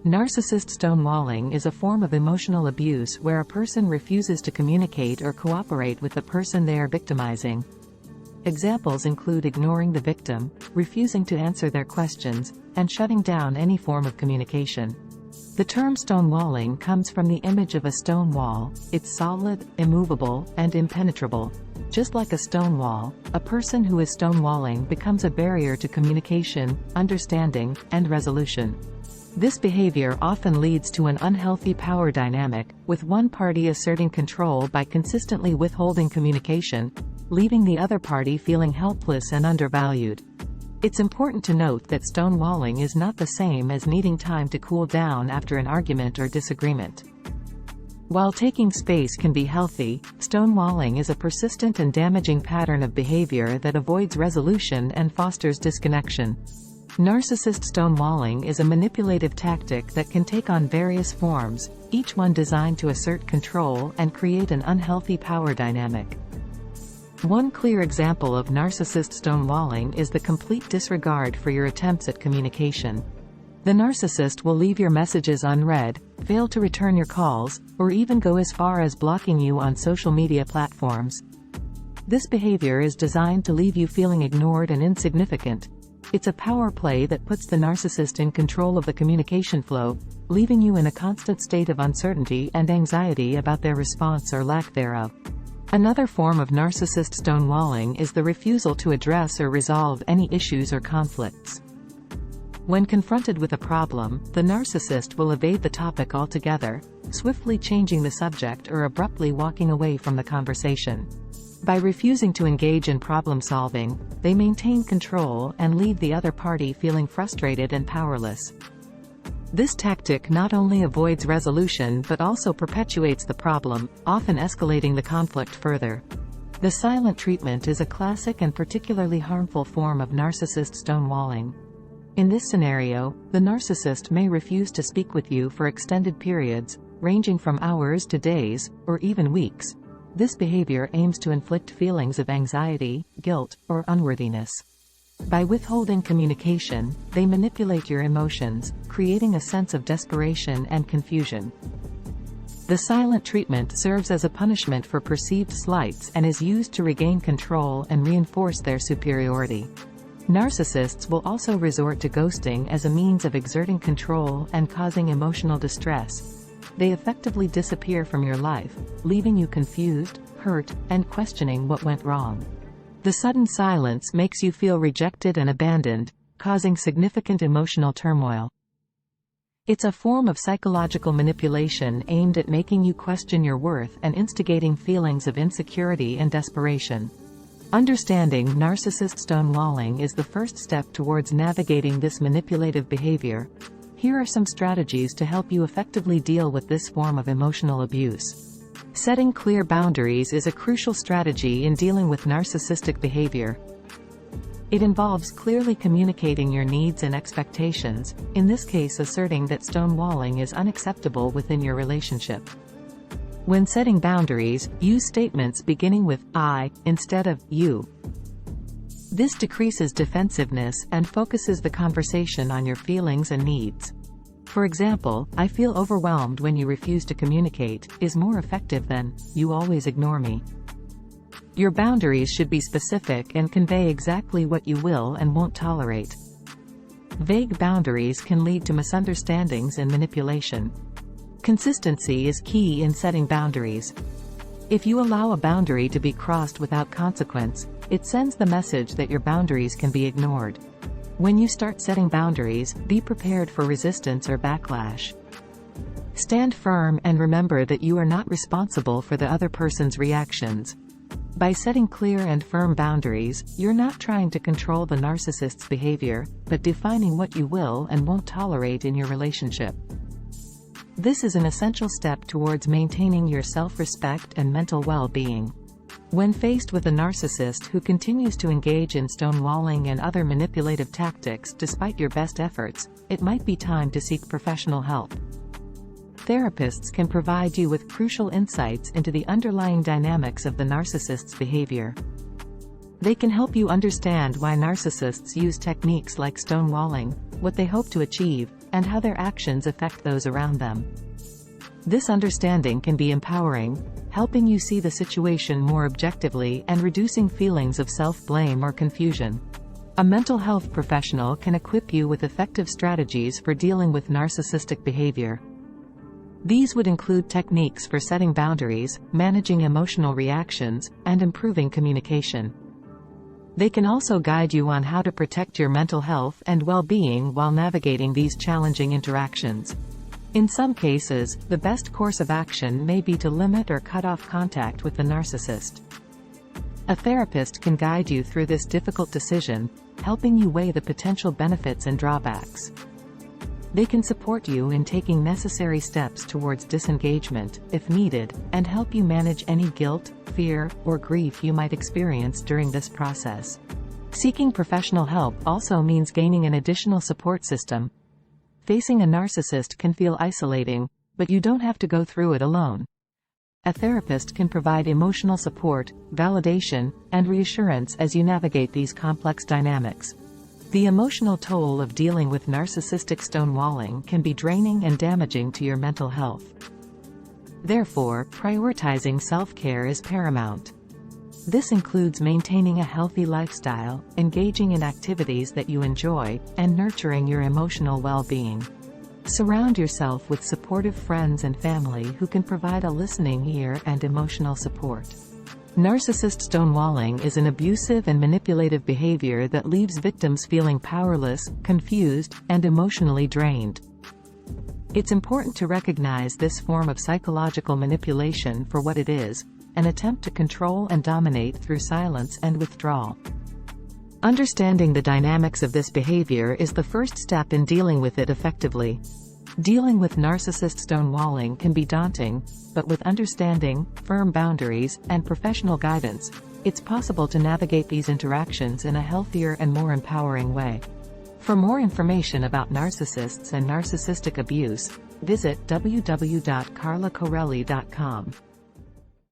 Narcissist stonewalling is a form of emotional abuse where a person refuses to communicate or cooperate with the person they are victimizing. Examples include ignoring the victim, refusing to answer their questions, and shutting down any form of communication. The term stonewalling comes from the image of a stone wall. It's solid, immovable, and impenetrable. Just like a stone wall, a person who is stonewalling becomes a barrier to communication, understanding, and resolution. This behavior often leads to an unhealthy power dynamic, with one party asserting control by consistently withholding communication, leaving the other party feeling helpless and undervalued. It's important to note that stonewalling is not the same as needing time to cool down after an argument or disagreement. While taking space can be healthy, stonewalling is a persistent and damaging pattern of behavior that avoids resolution and fosters disconnection. Narcissist stonewalling is a manipulative tactic that can take on various forms, each one designed to assert control and create an unhealthy power dynamic. One clear example of narcissist stonewalling is the complete disregard for your attempts at communication. The narcissist will leave your messages unread, fail to return your calls, or even go as far as blocking you on social media platforms. This behavior is designed to leave you feeling ignored and insignificant. It's a power play that puts the narcissist in control of the communication flow, leaving you in a constant state of uncertainty and anxiety about their response or lack thereof. Another form of narcissist stonewalling is the refusal to address or resolve any issues or conflicts. When confronted with a problem, the narcissist will evade the topic altogether, swiftly changing the subject or abruptly walking away from the conversation. By refusing to engage in problem solving, they maintain control and leave the other party feeling frustrated and powerless. This tactic not only avoids resolution but also perpetuates the problem, often escalating the conflict further. The silent treatment is a classic and particularly harmful form of narcissist stonewalling. In this scenario, the narcissist may refuse to speak with you for extended periods, ranging from hours to days, or even weeks. This behavior aims to inflict feelings of anxiety, guilt, or unworthiness. By withholding communication, they manipulate your emotions, creating a sense of desperation and confusion. The silent treatment serves as a punishment for perceived slights and is used to regain control and reinforce their superiority. Narcissists will also resort to ghosting as a means of exerting control and causing emotional distress. They effectively disappear from your life, leaving you confused, hurt, and questioning what went wrong. The sudden silence makes you feel rejected and abandoned, causing significant emotional turmoil. It's a form of psychological manipulation aimed at making you question your worth and instigating feelings of insecurity and desperation. Understanding narcissist stonewalling is the first step towards navigating this manipulative behavior. Here are some strategies to help you effectively deal with this form of emotional abuse. Setting clear boundaries is a crucial strategy in dealing with narcissistic behavior. It involves clearly communicating your needs and expectations, in this case asserting that stonewalling is unacceptable within your relationship. When setting boundaries, use statements beginning with "I" instead of "you." This decreases defensiveness and focuses the conversation on your feelings and needs. For example, "I feel overwhelmed when you refuse to communicate" is more effective than "you always ignore me." Your boundaries should be specific and convey exactly what you will and won't tolerate. Vague boundaries can lead to misunderstandings and manipulation. Consistency is key in setting boundaries. If you allow a boundary to be crossed without consequence, it sends the message that your boundaries can be ignored. When you start setting boundaries, be prepared for resistance or backlash. Stand firm and remember that you are not responsible for the other person's reactions. By setting clear and firm boundaries, you're not trying to control the narcissist's behavior, but defining what you will and won't tolerate in your relationship. This is an essential step towards maintaining your self-respect and mental well-being. When faced with a narcissist who continues to engage in stonewalling and other manipulative tactics despite your best efforts, it might be time to seek professional help. Therapists can provide you with crucial insights into the underlying dynamics of the narcissist's behavior. They can help you understand why narcissists use techniques like stonewalling, what they hope to achieve, and how their actions affect those around them. This understanding can be empowering, helping you see the situation more objectively and reducing feelings of self-blame or confusion. A mental health professional can equip you with effective strategies for dealing with narcissistic behavior. These would include techniques for setting boundaries, managing emotional reactions, and improving communication. They can also guide you on how to protect your mental health and well-being while navigating these challenging interactions. In some cases, the best course of action may be to limit or cut off contact with the narcissist. A therapist can guide you through this difficult decision, helping you weigh the potential benefits and drawbacks. They can support you in taking necessary steps towards disengagement, if needed, and help you manage any guilt, fear, or grief you might experience during this process. Seeking professional help also means gaining an additional support system. Facing a narcissist can feel isolating, but you don't have to go through it alone. A therapist can provide emotional support, validation, and reassurance as you navigate these complex dynamics. The emotional toll of dealing with narcissistic stonewalling can be draining and damaging to your mental health. Therefore, prioritizing self-care is paramount. This includes maintaining a healthy lifestyle, engaging in activities that you enjoy, and nurturing your emotional well-being. Surround yourself with supportive friends and family who can provide a listening ear and emotional support. Narcissist stonewalling is an abusive and manipulative behavior that leaves victims feeling powerless, confused, and emotionally drained. It's important to recognize this form of psychological manipulation for what it is, an attempt to control and dominate through silence and withdrawal. Understanding the dynamics of this behavior is the first step in dealing with it effectively. Dealing with narcissist stonewalling can be daunting, but with understanding, firm boundaries, and professional guidance, it's possible to navigate these interactions in a healthier and more empowering way. For more information about narcissists and narcissistic abuse, visit www.carlacorelli.com.